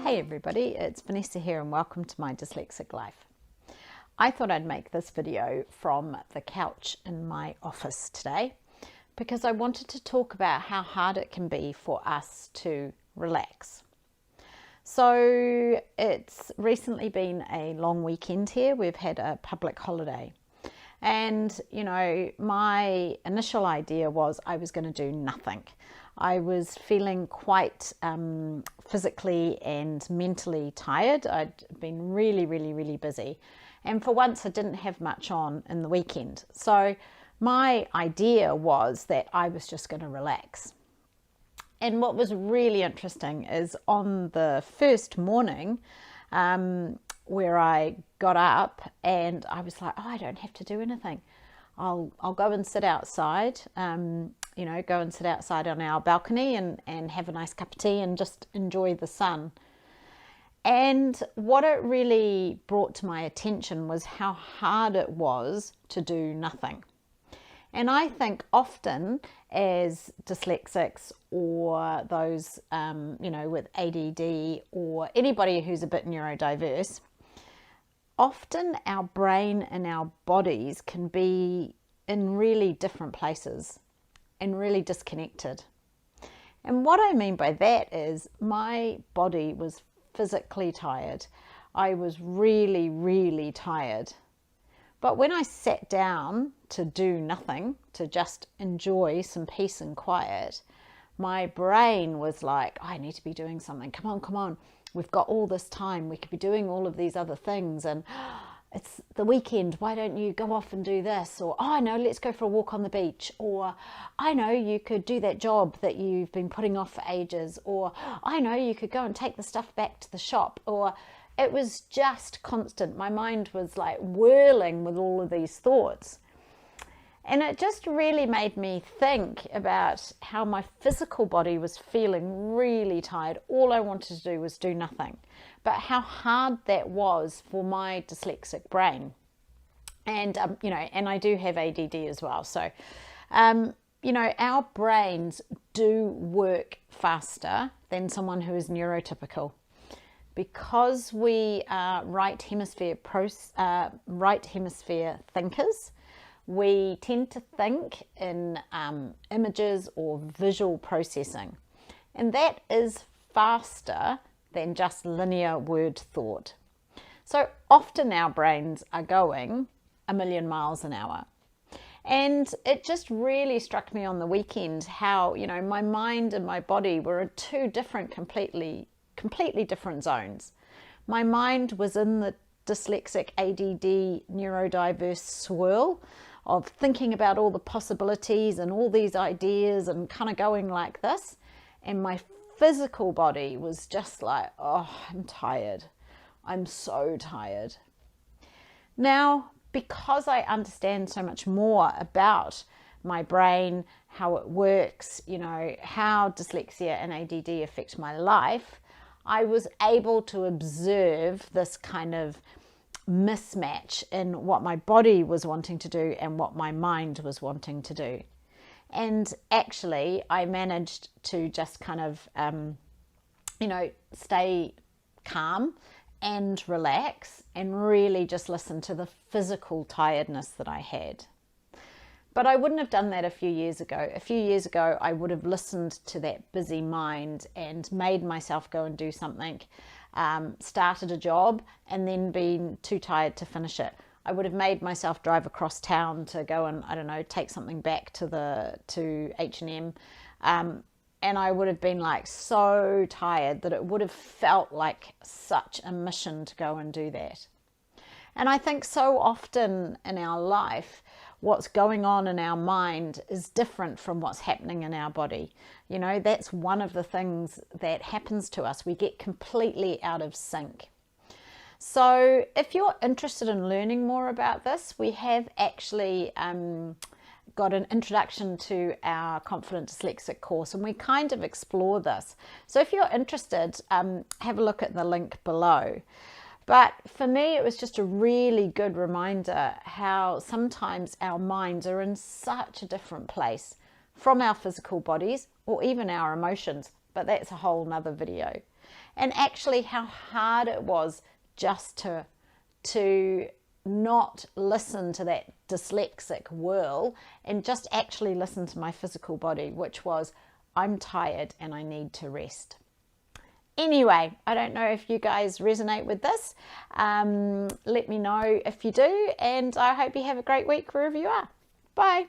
Hey everybody, it's Vanessa here and welcome to my dyslexic life. I thought I'd make this video from the couch in my office today because I wanted to talk about how hard it can be for us to relax. So it's recently been a long weekend here. We've had a public holiday and my initial idea was I was going to do nothing. I was feeling quite physically and mentally tired. I'd been really busy, and for once I didn't have much on in the weekend. So my idea was that I was just going to relax. And what was really interesting is on the first morning where I got up and I was like, oh, I don't have to do anything. I'll go and sit outside, go and sit outside on our balcony and have a nice cup of tea and just enjoy the sun. And what it really brought to my attention was how hard it was to do nothing. And I think often as dyslexics or those, with ADD or anybody who's a bit neurodiverse, often our brain and our bodies can be in really different places and really disconnected. And what I mean by that is my body was physically tired. I was really tired. But when I sat down to do nothing, to just enjoy some peace and quiet, my brain was like, I need to be doing something. Come on. We've got all this time. We could be doing all of these other things. And it's the weekend. Why don't you go off and do this? Or, oh, I know, let's go for a walk on the beach. Or, I know you could do that job that you've been putting off for ages. Or, I know you could go and take the stuff back to the shop. Or, it was just constant. My mind was like whirling with all of these thoughts. And it just really made me think about how my physical body was feeling really tired. All I wanted to do was do nothing. But how hard that was for my dyslexic brain. And, and I do have ADD as well. So, our brains do work faster than someone who is neurotypical. Because we are right hemisphere thinkers, we tend to think in images or visual processing. And that is faster than just linear word thought. So often our brains are going 1,000,000 miles an hour. And it just really struck me on the weekend how, my mind and my body were in two different, completely different zones. My mind was in the dyslexic ADD neurodiverse swirl of thinking about all the possibilities and all these ideas and kind of going like this. And my physical body was just like, oh, I'm tired. I'm so tired. Now, because I understand so much more about my brain, how it works, how dyslexia and ADD affect my life, I was able to observe this kind of mismatch in what my body was wanting to do and what my mind was wanting to do. And actually, I managed to just kind of, stay calm and relax and really just listen to the physical tiredness that I had. But I wouldn't have done that a few years ago. A few years ago, I would have listened to that busy mind and made myself go and do something, started a job and then been too tired to finish it. I would have made myself drive across town to go and, take something back to H&M. And I would have been like so tired that it would have felt like such a mission to go and do that. And I think so often in our life, what's going on in our mind is different from what's happening in our body. That's one of the things that happens to us. We get completely out of sync. So if you're interested in learning more about this, we have actually got an introduction to our Confident Dyslexic course, and we kind of explore this. So if you're interested, have a look at the link below. But for me, it was just a really good reminder how sometimes our minds are in such a different place from our physical bodies or even our emotions, but that's a whole nother video. And actually how hard it was just to not listen to that dyslexic whirl and just actually listen to my physical body, which was, I'm tired and I need to rest. Anyway, I don't know if you guys resonate with this. Let me know if you do, and I hope you have a great week wherever you are. Bye.